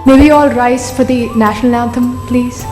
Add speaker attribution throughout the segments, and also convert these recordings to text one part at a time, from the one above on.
Speaker 1: May we all rise for the national anthem, please?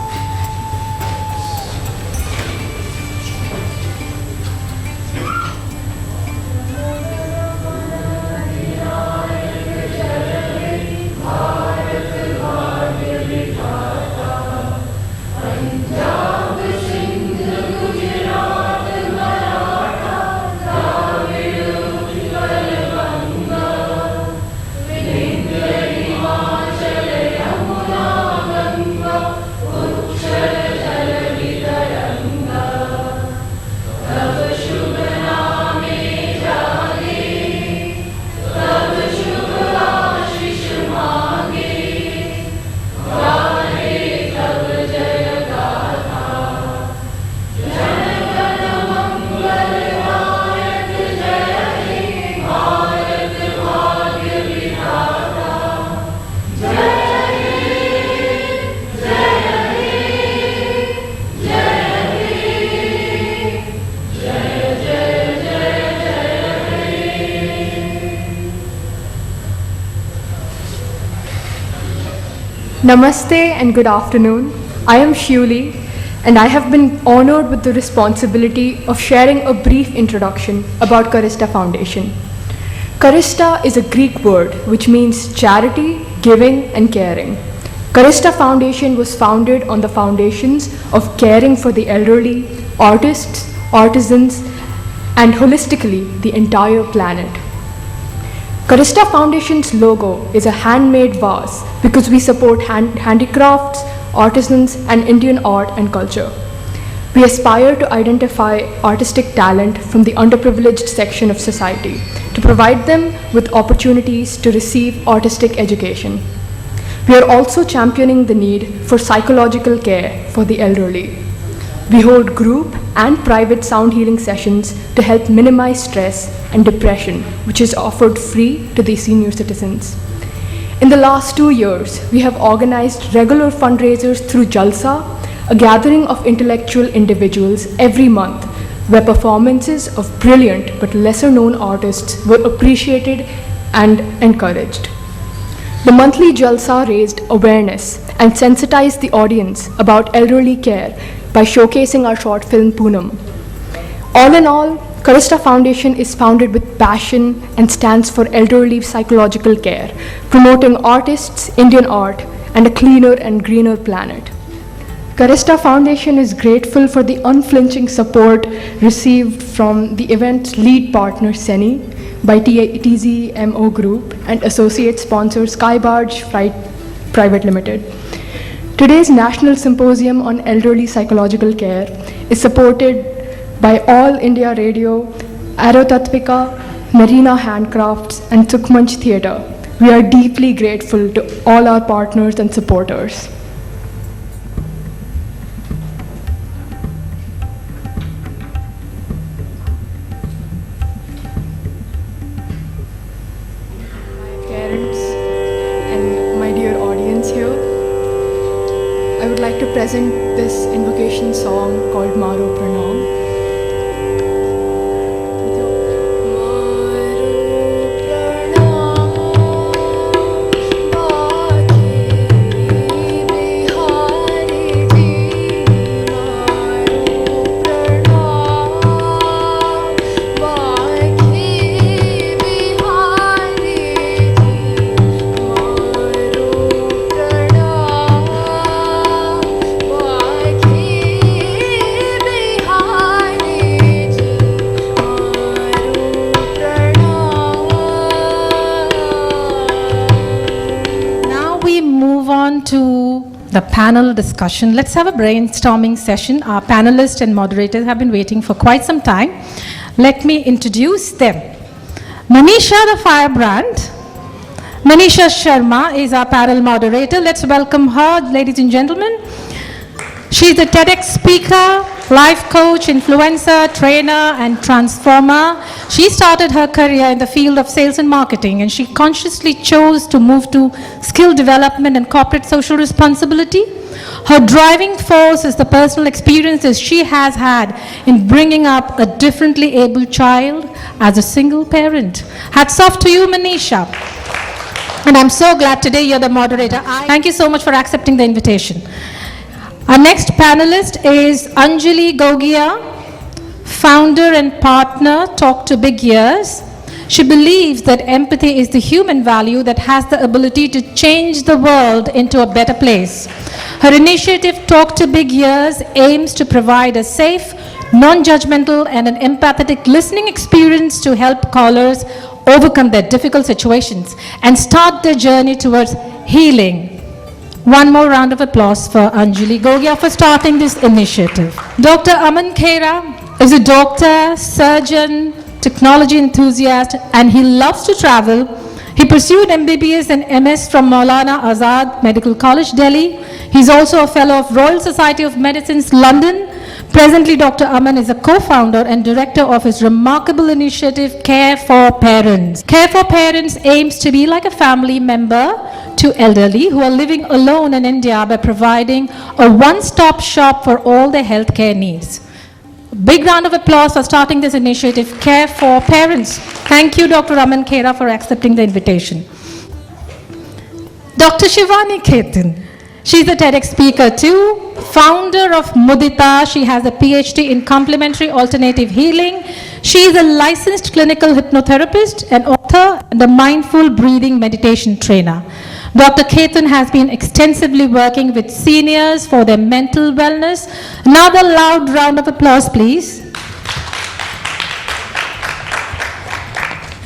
Speaker 1: Namaste and good afternoon. I am Shuli and I have been honored with the responsibility of sharing a brief introduction about Karista Foundation. Karista is a Greek word which means charity, giving and caring. Karista Foundation was founded on the foundations of caring for the elderly, artists, artisans and holistically the entire planet. Karista Foundation's logo is a handmade vase because we support handicrafts, artisans, and Indian art and culture. We aspire to identify artistic talent from the underprivileged section of society to provide them with opportunities to receive artistic education. We are also championing the need for psychological care for the elderly. We hold group and private sound healing sessions to help minimize stress and depression, which is offered free to the senior citizens. In the last 2 years, we have organized regular fundraisers through Jalsa, a gathering of intellectual individuals every month, where performances of brilliant but lesser known artists were appreciated and encouraged. The monthly Jalsa raised awareness and sensitized the audience about elderly care by showcasing our short film Poonam. All in all, Karista Foundation is founded with passion and stands for elderly psychological care, promoting artists, Indian art, and a cleaner and greener planet. Karista Foundation is grateful for the unflinching support received from the event's lead partner, SENI, by TZMO Group and associate sponsor Skybarge Flight Private Limited. Today's National Symposium on Elderly Psychological Care is supported by All India Radio, Aerotatvika, Marina Handcrafts, and Sukhmanch Theatre. We are deeply grateful to all our partners and supporters. My parents and my dear audience here, I would like to present this invocation song called Maro Pranam.
Speaker 2: The panel discussion. Let's have a brainstorming session. Our panelists and moderators have been waiting for quite some time. Let me introduce them. Manisha the Firebrand. Manisha Sharma is our panel moderator. Let's welcome her, ladies and gentlemen. She's a TEDx speaker, life coach, influencer, trainer, and transformer. She started her career in the field of sales and marketing, and she consciously chose to move to skill development and corporate social responsibility. Her driving force is the personal experiences she has had in bringing up a differently abled child as a single parent. Hats off to you, Manisha. And I'm so glad today you're the moderator. Thank you so much for accepting the invitation. Our next panelist is Anjali Gogia, founder and partner, Talk to Big Ears. She believes that empathy is the human value that has the ability to change the world into a better place. Her initiative, Talk to Big Ears, aims to provide a safe, non-judgmental, and an empathetic listening experience to help callers overcome their difficult situations and start their journey towards healing. One more round of applause for Anjali Gogia for starting this initiative. Dr. Aman Khera is a doctor, surgeon, technology enthusiast, and he loves to travel. He pursued MBBS and MS from Maulana Azad Medical College, Delhi. He's also a fellow of Royal Society of Medicine's London. Presently, Dr. Aman is a co-founder and director of his remarkable initiative, Care for Parents. Care for Parents aims to be like a family member to elderly who are living alone in India by providing a one-stop shop for all their healthcare needs. Big round of applause for starting this initiative, Care for Parents. Thank you, Dr. Aman Khera, for accepting the invitation. Dr. Shivani Ketan. She's a TEDx speaker too, founder of Mudita. She has a PhD in complementary alternative healing. She is a licensed clinical hypnotherapist, an author, and a mindful breathing meditation trainer. Dr. Ketan has been extensively working with seniors for their mental wellness. Another loud round of applause, please.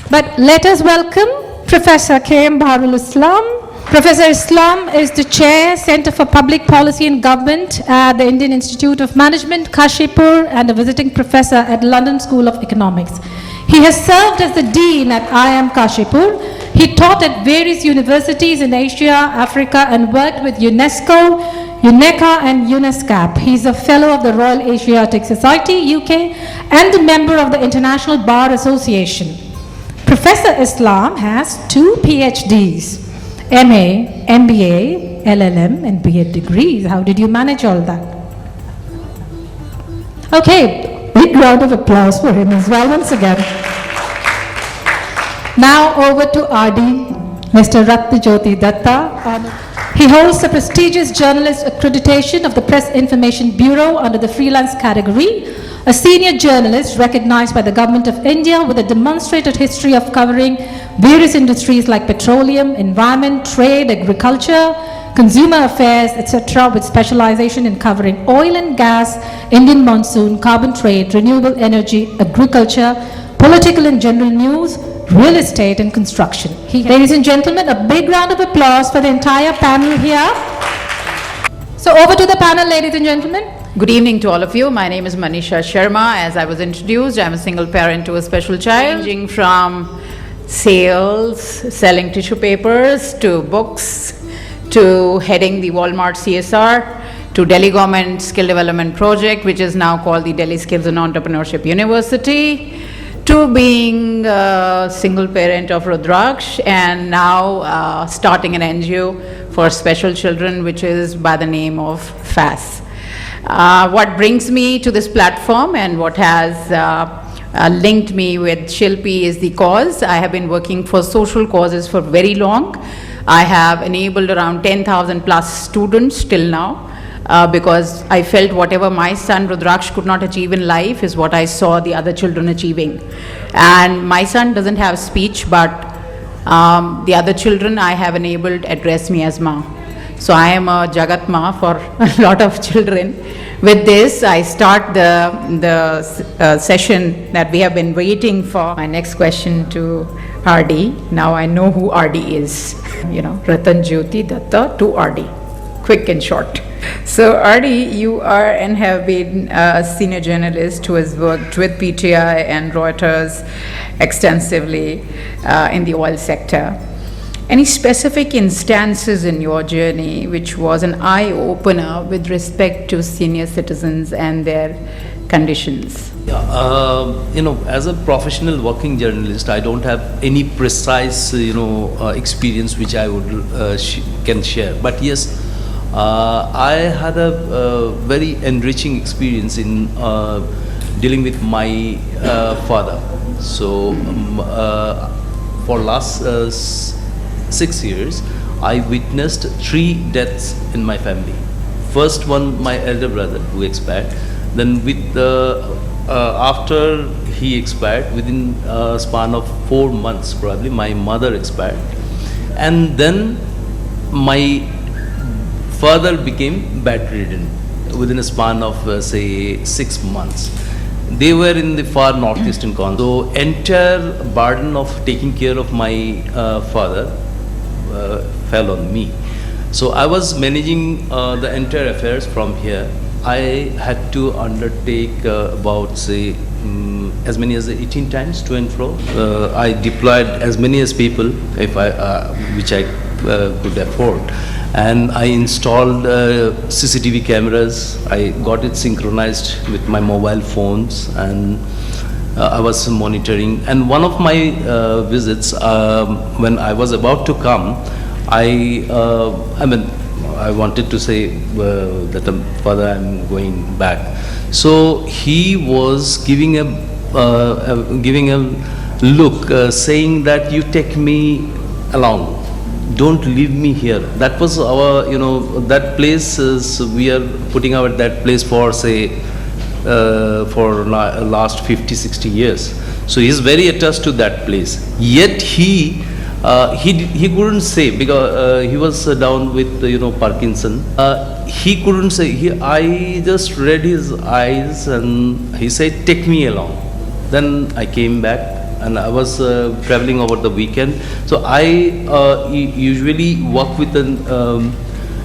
Speaker 2: But let us welcome Professor K.M. Baharul Islam. Professor Islam is the Chair, Center for Public Policy and Government at the Indian Institute of Management, Kashipur, and a visiting professor at London School of Economics. He has served as the Dean at IIM Kashipur. He taught at various universities in Asia, Africa, and worked with UNESCO, UNECA, and UNESCAP. He is a fellow of the Royal Asiatic Society, UK, and a member of the International Bar Association. Professor Islam has 2 PhDs. MA, MBA, LLM, and BEd degrees. How did you manage all that? Okay, big round of applause for him as well once again. Now over to RD, Mr. Ratnajyoti Dutta. He holds the prestigious journalist accreditation of the Press Information Bureau under the freelance category, a senior journalist recognized by the Government of India with a demonstrated history of covering various industries like petroleum, environment, trade, agriculture, consumer affairs, etc., with specialization in covering oil and gas, Indian monsoon, carbon trade, renewable energy, agriculture, political and general news, real estate, and construction. Ladies and gentlemen, a big round of applause for the entire panel here. So over to the panel, ladies and gentlemen.
Speaker 3: Good evening to all of you. My name is Manisha Sharma. As I was introduced, I'm a single parent to a special child, ranging from sales, selling tissue papers, to books, to heading the Walmart CSR, to Delhi Government Skill Development Project, which is now called the Delhi Skills and Entrepreneurship University, to being a single parent of Rudraksh, and now starting an NGO for special children, which is by the name of FAS. What brings me to this platform and what has linked me with Shilpi is the cause. I have been working for social causes for very long. I have enabled around 10,000 plus students till now because I felt whatever my son Rudraksh could not achieve in life is what I saw the other children achieving. And my son doesn't have speech, but the other children I have enabled address me as Ma. So I am a Jagat Ma for a lot of children. With this, I start the session that we have been waiting for. My next question to RD. Now I know who RD is. Ratnajyoti Dutta to RD. Quick and short. So RD, you are and have been a senior journalist who has worked with PTI and Reuters extensively in the oil sector. Any specific instances in your journey which was an eye-opener with respect to senior citizens and their conditions?
Speaker 4: As a professional working journalist, I don't have any precise, experience which I would can share. But yes, I had a very enriching experience in dealing with my father. So for last 6 years, I witnessed 3 deaths in my family. First one, my elder brother who expired. Then after he expired, within a span of 4 months probably, my mother expired. And then my father became bed-ridden within a span of say 6 months. They were in the far northeastern corner. So entire burden of taking care of my father fell on me. So I was managing the entire affairs from here. I had to undertake about say as many as 18 times to and fro. I deployed as many as people if which I could afford, and I installed CCTV cameras. I got it synchronized with my mobile phones, and I was monitoring. And one of my visits, when I was about to come, I wanted to say that father, I'm going back. So he was giving a look, saying that you take me along, don't leave me here. That was our, that place is, we are putting out that place for say for last 50-60 years. So he's very attached to that place. Yet he couldn't say, because he was down with Parkinson. He couldn't say. I just read his eyes, and he said, "Take me along." Then I came back, and I was traveling over the weekend. So I usually work with an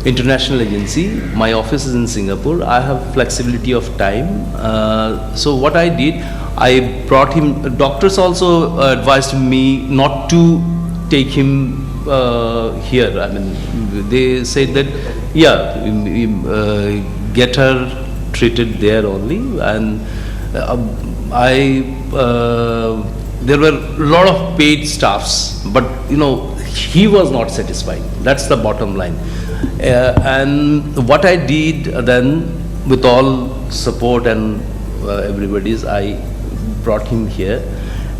Speaker 4: international agency. My office is in Singapore. I have flexibility of time. So what I did, I brought him. Doctors also advised me not to take him here. I mean, they said that, get her treated there only. And there were a lot of paid staffs, but he was not satisfied. That's the bottom line. And what I did then, with all support and everybody's, I brought him here.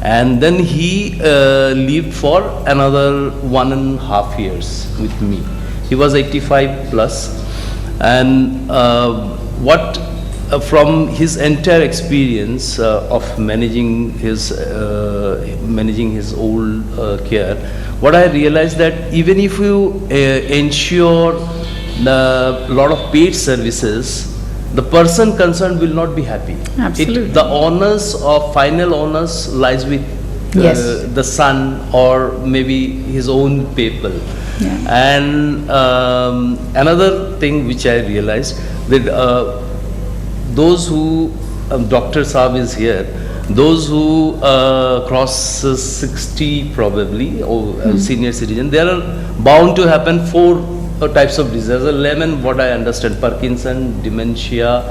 Speaker 4: And then he lived for another 1.5 years with me. He was 85 plus. And from his entire experience of managing his old care, what I realized that even if you ensure a lot of paid services, the person concerned will not be happy.
Speaker 3: Absolutely.
Speaker 4: The onus of final onus lies with the son or maybe his own people.
Speaker 3: Yeah.
Speaker 4: And another thing which I realized that those who Dr. Saab is here, those who cross 60 probably or senior citizen, there are bound to happen 4 types of diseases. Lemon, what I understand, Parkinson, dementia,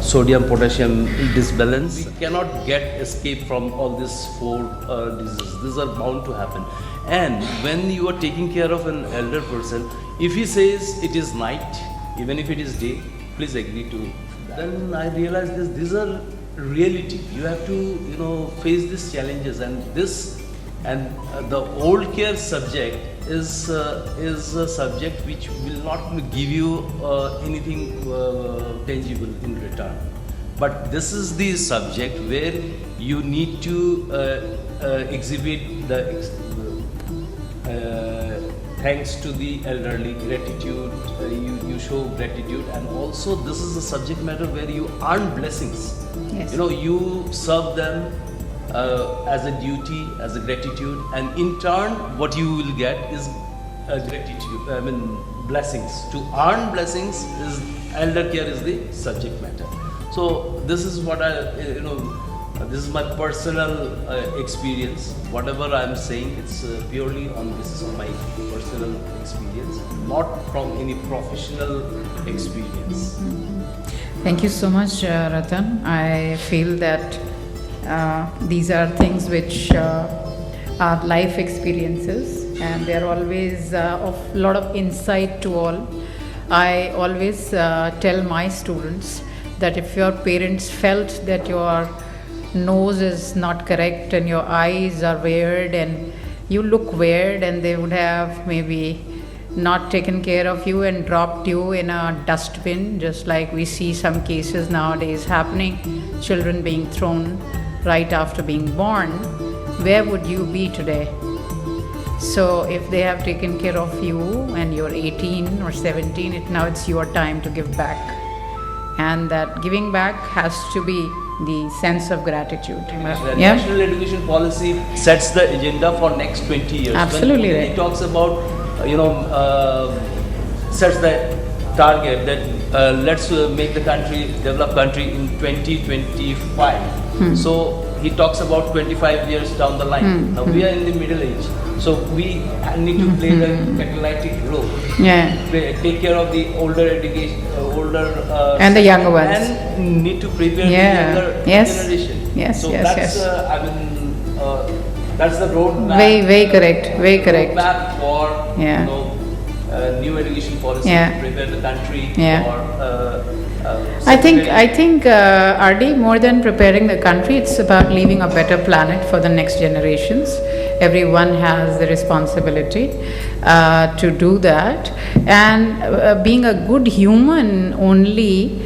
Speaker 4: sodium potassium disbalance. We cannot escape from all these 4 diseases. These are bound to happen. And when you are taking care of an elder person, if he says it is night, even if it is day, please agree to that. Then I realized these are reality. You have to face these challenges, and the old care subject is a subject which will not give you anything tangible in return. But this is the subject where you need to exhibit the thanks to the elderly, gratitude, you show gratitude, and also this is a subject matter where you earn blessings.
Speaker 3: Yes.
Speaker 4: You serve them as a duty, as a gratitude, and in turn what you will get is gratitude, blessings. To earn blessings is elder care is the subject matter. So this is what this is my personal experience. Whatever I am saying, it's purely on the basis of my personal experience, not from any professional experience.
Speaker 3: Thank you so much, Ratan. I feel that these are things which are life experiences, and they are always of a lot of insight to all. I always tell my students that if your parents felt that your nose is not correct and your eyes are weird and you look weird, and they would have maybe not taken care of you and dropped you in a dustbin, just like we see some cases nowadays happening, children being thrown right after being born, where would you be today? So if they have taken care of you and you're 18 or 17, now it's your time to give back. And that giving back has to be the sense of gratitude.
Speaker 4: The National Education Policy sets the agenda for next 20 years.
Speaker 3: Absolutely
Speaker 4: When
Speaker 3: right.
Speaker 4: He talks about, sets the target that let's make the country, developed country in 2025. So he talks about 25 years down the line. Now we are in the middle age. So we need to play the catalytic role.
Speaker 3: Yeah.
Speaker 4: Take care of the older education,
Speaker 3: And the younger ones.
Speaker 4: and need to prepare
Speaker 3: Yeah.
Speaker 4: the younger
Speaker 3: Yes.
Speaker 4: generation.
Speaker 3: Yes,
Speaker 4: So
Speaker 3: yes,
Speaker 4: that's,
Speaker 3: yes.
Speaker 4: That's the roadmap.
Speaker 3: Very correct, very correct.
Speaker 4: Roadmap for
Speaker 3: Yeah.
Speaker 4: new education policy
Speaker 3: Yeah.
Speaker 4: to prepare the country
Speaker 3: Yeah.
Speaker 4: for.
Speaker 3: I think RD, more than preparing the country, it's about leaving a better planet for the next generations. Everyone has the responsibility to do that, and being a good human only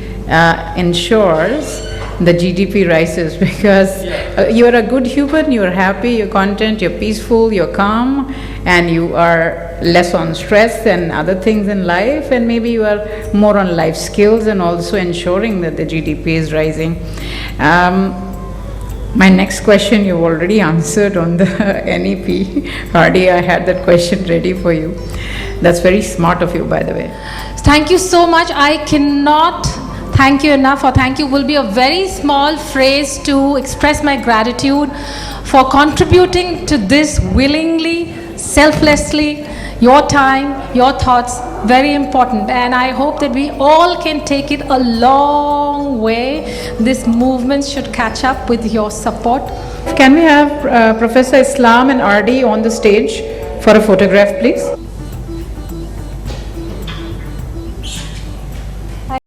Speaker 3: ensures the GDP rises, because you're a good human, you're happy, you're content, you're peaceful, you're calm, and you are less on stress and other things in life, and maybe you are more on life skills and also ensuring that the GDP is rising. My next question you've already answered on the NEP. Hardy, I had that question ready for you. That's very smart of you, by the way.
Speaker 2: Thank you so much. I cannot thank you enough, or thank you will be a very small phrase to express my gratitude for contributing to this willingly, selflessly. Your time, your thoughts, very important, and I hope that we all can take it a long way. This movement should catch up with your support.
Speaker 3: Can we have Professor Islam and RD on the stage for a photograph, please?